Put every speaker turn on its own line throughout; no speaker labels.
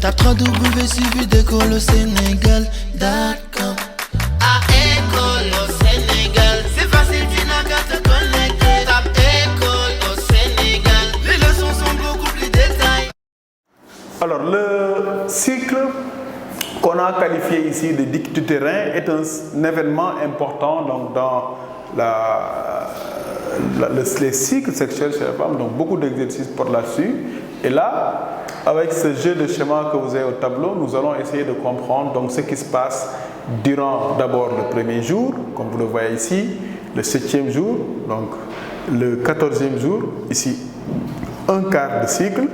Tape www.suividécole-au-sénégal.com. À École au Sénégal, c'est facile, tu n'as qu'à te connecter. Tape École au Sénégal, les leçons sont beaucoup plus détaillées.
Alors, le cycle qu'on a qualifié ici de dictée terrain est un événement important donc, dans les cycles sexuels chez la femme, donc beaucoup d'exercices pour là-dessus. Et là, avec ce jeu de schéma que vous avez au tableau, nous allons essayer de comprendre donc, ce qui se passe durant d'abord le premier jour, comme vous le voyez ici, le 7e jour, donc le 14e jour, ici un quart de cycle,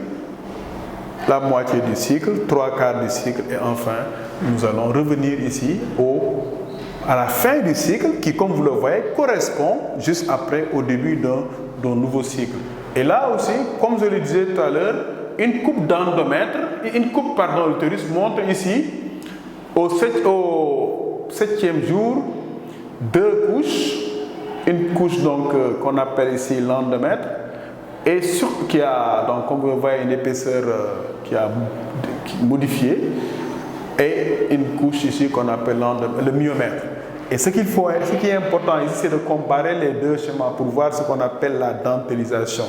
la moitié du cycle, 3/4 du cycle et enfin nous allons revenir ici à la fin du cycle qui, comme vous le voyez, correspond juste après au début d'un nouveau cycle. Et là aussi, comme je le disais tout à l'heure, une coupe d'endomètre, l'utérus montre ici au 7e jour 2 couches, une couche donc qu'on appelle ici l'endomètre et qui a donc comme vous voyez une épaisseur qui a modifié et une couche ici qu'on appelle le myomètre. Et ce qui est important ici, c'est de comparer les deux schémas pour voir ce qu'on appelle la dentellisation.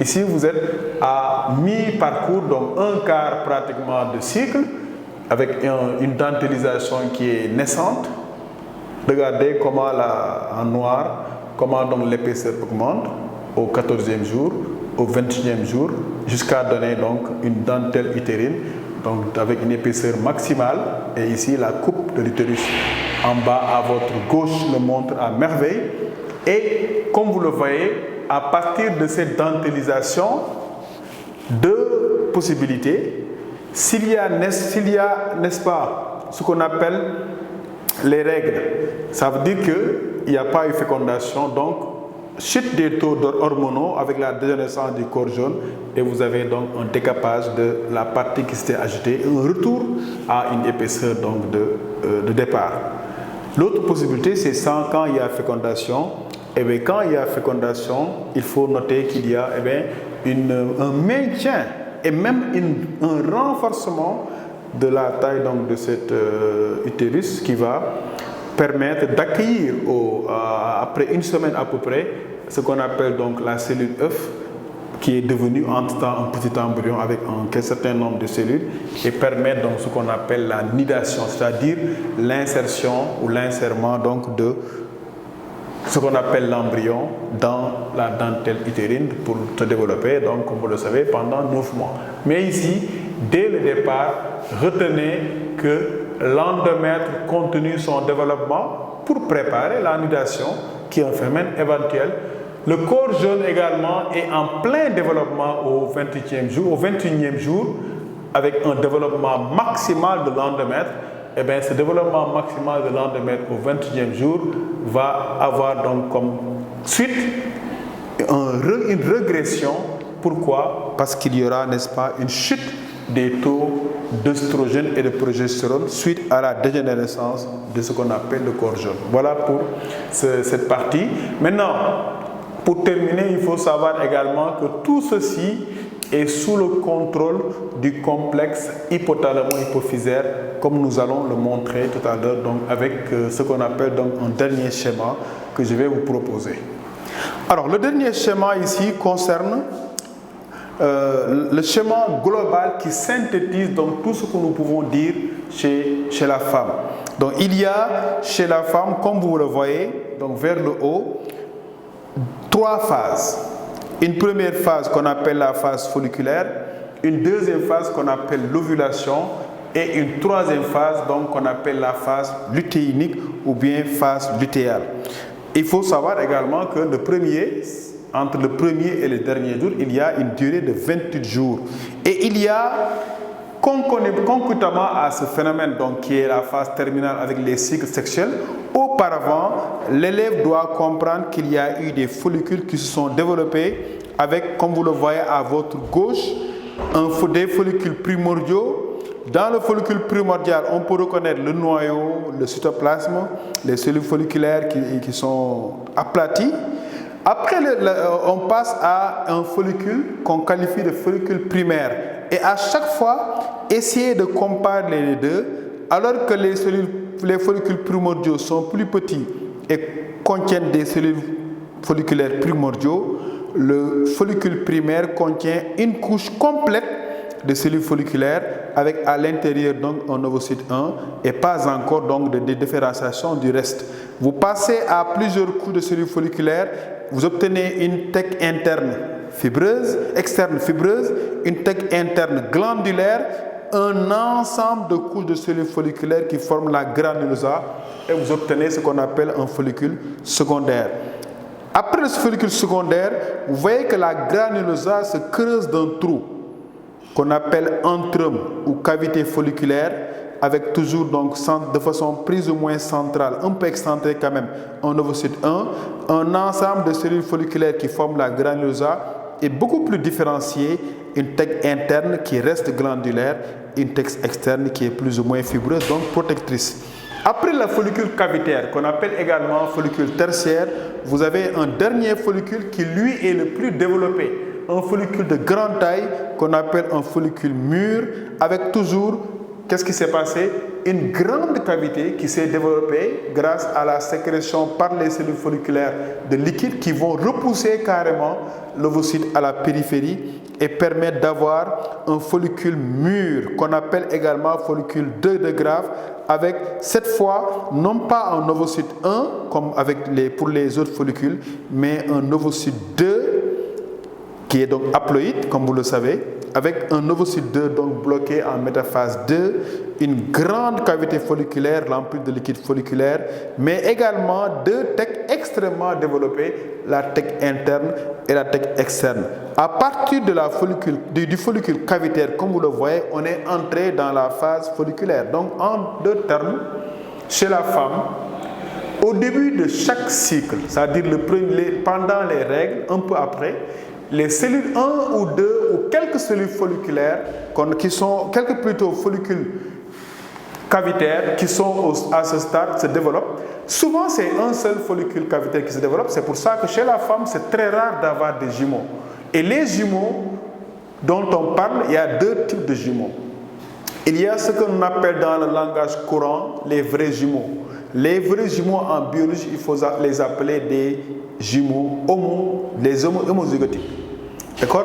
Ici, vous êtes à mi-parcours, donc un quart pratiquement de cycle, avec une dentellisation qui est naissante. Regardez comment en noir, comment donc l'épaisseur augmente au 14e jour, au 21e jour, jusqu'à donner donc une dentelle utérine, donc avec une épaisseur maximale. Et ici, la coupe de l'utérus en bas à votre gauche le montre à merveille. Et comme vous le voyez, à partir de cette dentellisation, deux possibilités. S'il y a, n'est-ce pas, ce qu'on appelle les règles, ça veut dire qu'il n'y a pas eu fécondation, donc chute des taux hormonaux avec la dégénérescence du corps jaune et vous avez donc un décapage de la partie qui s'était ajoutée et un retour à une épaisseur donc de départ. L'autre possibilité, c'est quand il y a fécondation. Et bien, quand il y a fécondation, il faut noter qu'il y a un maintien et même un renforcement de la taille donc, de cet utérus qui va permettre d'accueillir après une semaine à peu près ce qu'on appelle donc la cellule œuf qui est devenue entre-temps un petit embryon avec un certain nombre de cellules et permet donc ce qu'on appelle la nidation, c'est-à-dire l'insertion ou l'insèrement donc de ce qu'on appelle l'embryon dans la dentelle utérine pour se développer, donc comme vous le savez, pendant 9 mois. Mais ici, dès le départ, retenez que l'endomètre continue son développement pour préparer la nidation, qui est un phénomène éventuel. Le corps jaune également est en plein développement au 21e jour, avec un développement maximal de l'endomètre. Et bien, ce développement maximal de l'endomètre au 21e jour va avoir donc comme suite une régression. Pourquoi? Parce qu'il y aura, n'est-ce pas, une chute des taux d'œstrogène et de progestérone suite à la dégénérescence de ce qu'on appelle le corps jaune. Voilà pour cette partie. Maintenant, pour terminer, il faut savoir également que tout ceci est sous le contrôle du complexe hypothalamo-hypophysaire, comme nous allons le montrer tout à l'heure, donc avec ce qu'on appelle donc un dernier schéma que je vais vous proposer. Alors, le dernier schéma ici concerne le schéma global qui synthétise donc tout ce que nous pouvons dire chez la femme. Donc, il y a chez la femme, comme vous le voyez, donc vers le haut, 3 phases. Une première phase qu'on appelle la phase folliculaire, une deuxième phase qu'on appelle l'ovulation et une troisième phase donc qu'on appelle la phase lutéinique ou bien phase lutéale. Il faut savoir également que entre le premier et le dernier jour, il y a une durée de 28 jours. Et il y a, concomitamment à ce phénomène donc, qui est la phase terminale avec les cycles sexuels, auparavant, l'élève doit comprendre qu'il y a eu des follicules qui se sont développés avec, comme vous le voyez à votre gauche, des follicules primordiaux. Dans le follicule primordial, on peut reconnaître le noyau, le cytoplasme, les cellules folliculaires qui sont aplaties. Après, on passe à un follicule qu'on qualifie de follicule primaire. Et à chaque fois, essayez de comparer les deux, alors que les follicules primordiaux sont plus petits et contiennent des cellules folliculaires primordiaux, le follicule primaire contient une couche complète de cellules folliculaires avec à l'intérieur donc un ovocyte 1 et pas encore donc de différenciation du reste. Vous passez à plusieurs couches de cellules folliculaires, vous obtenez une thèque interne fibreuse, externe fibreuse, une thèque interne glandulaire, un ensemble de couches de cellules folliculaires qui forment la granulosa et vous obtenez ce qu'on appelle un follicule secondaire. Après le follicule secondaire, vous voyez que la granulosa se creuse d'un trou qu'on appelle antrum ou cavité folliculaire, avec toujours donc de façon plus ou moins centrale, un peu excentrée quand même, un ovocyte 1, un ensemble de cellules folliculaires qui forment la granulosa est beaucoup plus différencié, une thèque interne qui reste glandulaire, une thèque externe qui est plus ou moins fibreuse, donc protectrice. Après la follicule cavitaire, qu'on appelle également follicule tertiaire, vous avez un dernier follicule qui lui est le plus développé, un follicule de grande taille qu'on appelle un follicule mûr, avec toujours, qu'est-ce qui s'est passé? Une grande cavité qui s'est développée grâce à la sécrétion par les cellules folliculaires de liquide qui vont repousser carrément l'ovocyte à la périphérie et permettre d'avoir un follicule mûr qu'on appelle également follicule 2 de Graaff, avec cette fois non pas un ovocyte 1 comme pour les autres follicules, mais un ovocyte 2 qui est donc haploïde comme vous le savez, avec un ovocyte 2 donc bloqué en métaphase 2, une grande cavité folliculaire remplie de liquide folliculaire, mais également deux thèques extrêmement développées, la thèque interne et la thèque externe. À partir de du follicule cavitaire, comme vous le voyez, on est entré dans la phase folliculaire. Donc en deux termes, chez la femme, au début de chaque cycle, c'est-à-dire pendant les règles, un peu après, les cellules 1 ou 2 ou quelques cellules folliculaires, quelques plutôt follicules cavitaires qui sont à ce stade se développent. Souvent, c'est un seul follicule cavitaire qui se développe. C'est pour ça que chez la femme, c'est très rare d'avoir des jumeaux. Et les jumeaux dont on parle, il y a deux types de jumeaux. Il y a ce qu'on appelle dans le langage courant les vrais jumeaux. Les vrais jumeaux en biologie, il faut les appeler des jumeaux homozygotiques. D'accord?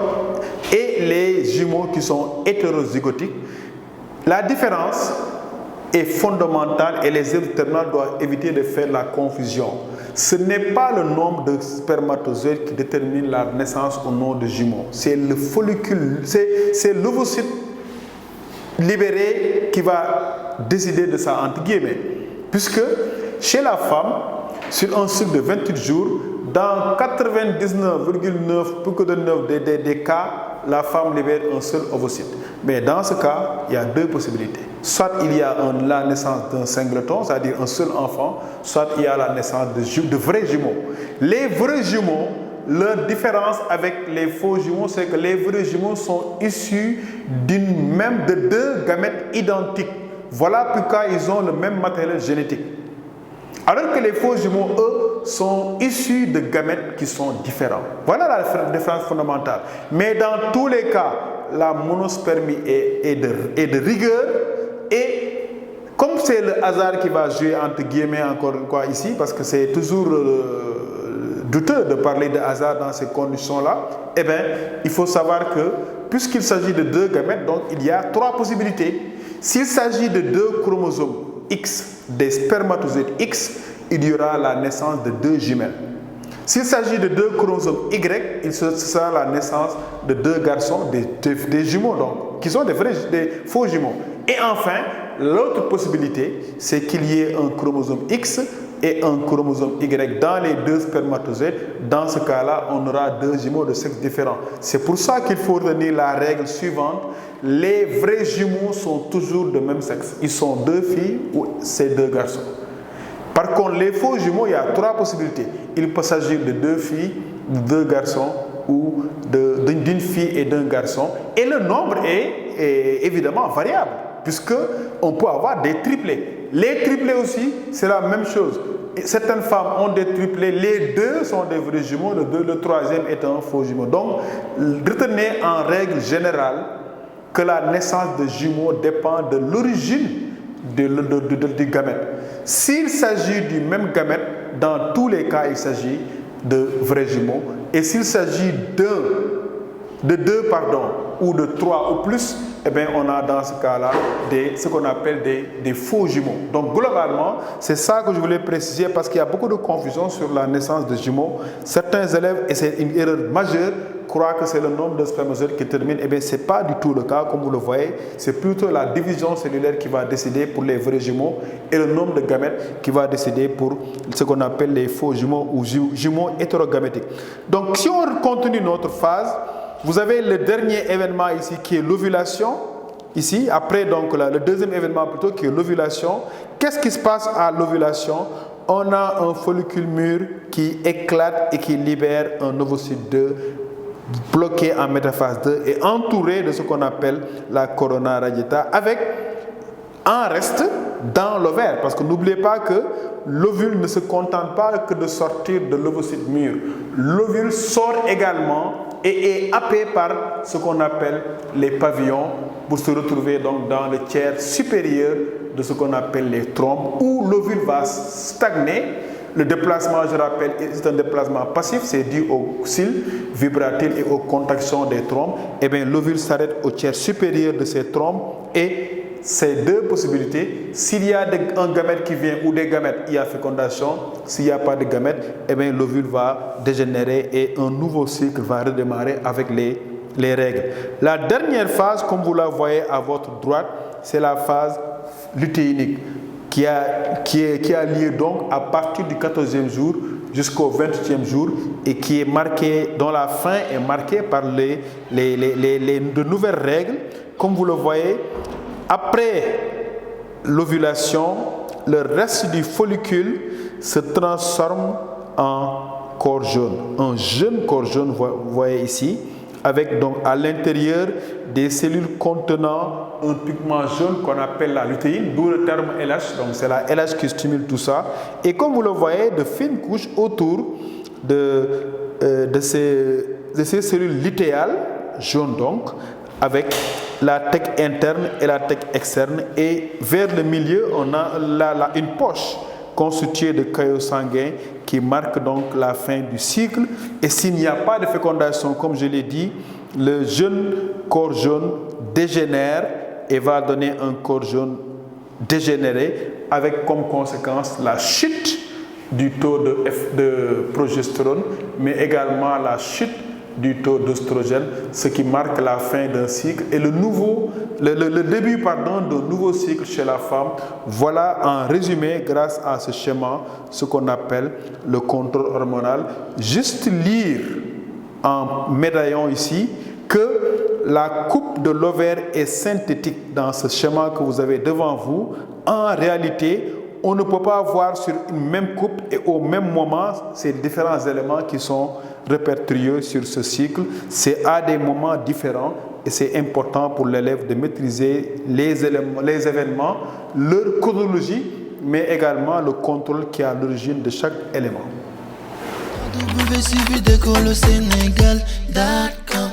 Et les jumeaux qui sont hétérozygotiques. La différence est fondamentale et les internautes doivent éviter de faire la confusion. Ce n'est pas le nombre de spermatozoïdes qui détermine la naissance ou non de jumeaux. C'est le follicule, c'est l'ovocyte libéré qui va décider de ça, entre guillemets. Puisque chez la femme, sur un cycle de 28 jours, dans 99,9% des cas, la femme libère un seul ovocyte. Mais dans ce cas, il y a deux possibilités. Soit il y a la naissance d'un singleton, c'est-à-dire un seul enfant, soit il y a la naissance de vrais jumeaux. Les vrais jumeaux, leur différence avec les faux jumeaux, c'est que les vrais jumeaux sont issus de deux gamètes identiques. Voilà pourquoi ils ont le même matériel génétique. Alors que les faux jumeaux, eux, sont issus de gamètes qui sont différents. Voilà la différence fondamentale. Mais dans tous les cas, la monospermie est de rigueur. Et comme c'est le hasard qui va jouer entre guillemets encore une fois ici, parce que c'est toujours douteux de parler de hasard dans ces conditions-là, eh bien, il faut savoir que puisqu'il s'agit de deux gamètes, donc il y a trois possibilités. S'il s'agit de deux chromosomes X, des spermatozoïdes X, il y aura la naissance de deux jumelles. S'il s'agit de deux chromosomes Y, ce sera la naissance de deux garçons, des jumeaux donc, qui sont des faux jumeaux. Et enfin, l'autre possibilité, c'est qu'il y ait un chromosome X et un chromosome Y dans les deux spermatozoïdes. Dans ce cas-là, on aura deux jumeaux de sexe différents. C'est pour ça qu'il faut retenir la règle suivante. Les vrais jumeaux sont toujours de même sexe. Ils sont deux filles ou c'est deux garçons. Par contre, les faux jumeaux, il y a trois possibilités. Il peut s'agir de deux filles, de deux garçons ou d'une fille et d'un garçon. Et le nombre est évidemment variable, puisqu'on peut avoir des triplés. Les triplés aussi, c'est la même chose. Certaines femmes ont des triplés, les deux sont des vrais jumeaux, le troisième est un faux jumeau. Donc, retenez en règle générale que la naissance de jumeaux dépend de l'origine du gamète. S'il s'agit du même gamète, dans tous les cas, il s'agit de vrais jumeaux. Et s'il s'agit de deux ou de 3 ou plus, eh bien, on a dans ce cas-là ce qu'on appelle des faux jumeaux. Donc, globalement, c'est ça que je voulais préciser parce qu'il y a beaucoup de confusion sur la naissance de jumeaux. Certains élèves, et c'est une erreur majeure, croient que c'est le nombre de spermatozoïdes qui termine. Eh bien, ce n'est pas du tout le cas, comme vous le voyez. C'est plutôt la division cellulaire qui va décider pour les vrais jumeaux et le nombre de gamètes qui va décider pour ce qu'on appelle les faux jumeaux ou jumeaux hétérogamétiques. Donc, si on continue notre phase, vous avez le dernier événement ici qui est l'ovulation. Ici, après donc le deuxième événement plutôt qui est l'ovulation. Qu'est-ce qui se passe à l'ovulation? On a un follicule mûr qui éclate et qui libère un ovocyte 2 bloqué en métaphase 2 et entouré de ce qu'on appelle la corona radiata avec un reste dans l'ovaire. Parce que n'oubliez pas que l'ovule ne se contente pas que de sortir de l'ovocyte mûr. L'ovule sort également et est happé par ce qu'on appelle les pavillons pour se retrouver donc dans le tiers supérieur de ce qu'on appelle les trompes où l'ovule va stagner. Le déplacement, je rappelle, c'est un déplacement passif, c'est dû aux cils vibratiles et aux contractions des trompes. Et bien, l'ovule s'arrête au tiers supérieur de ces trompes et ces deux possibilités, s'il y a un gamète qui vient ou des gamètes, il y a fécondation. S'il n'y a pas de gamète, eh bien, l'ovule va dégénérer et un nouveau cycle va redémarrer avec les règles. La dernière phase, comme vous la voyez à votre droite, c'est la phase lutéinique qui a lieu donc à partir du 14e jour jusqu'au 28e jour et qui est marquée, dont la fin est marquée par de nouvelles règles. Comme vous le voyez, après l'ovulation, le reste du follicule se transforme en corps jaune. Un jeune corps jaune, vous voyez ici, avec donc à l'intérieur des cellules contenant un pigment jaune qu'on appelle la lutéine, d'où le terme LH. Donc c'est la LH qui stimule tout ça. Et comme vous le voyez, de fines couches autour de ces cellules lutéales, jaunes donc, avec la tête interne et la tête externe. Et vers le milieu, on a une poche constituée de caillots sanguins qui marque donc la fin du cycle. Et s'il n'y a pas de fécondation, comme je l'ai dit, le jeune corps jaune dégénère et va donner un corps jaune dégénéré avec comme conséquence la chute du taux de progestérone, mais également la chute du taux d'oestrogène, ce qui marque la fin d'un cycle et le début d'un nouveau cycle chez la femme. Voilà en résumé, grâce à ce schéma, ce qu'on appelle le contrôle hormonal. Juste lire en médaillon ici que la coupe de l'ovaire est synthétique dans ce schéma que vous avez devant vous. En réalité, on ne peut pas voir sur une même coupe et au même moment ces différents éléments qui sont répertoriés sur ce cycle. C'est à des moments différents et c'est important pour l'élève de maîtriser les événements, leur chronologie, mais également le contrôle qui est à l'origine de chaque élément.
www.suividecolosénégal.com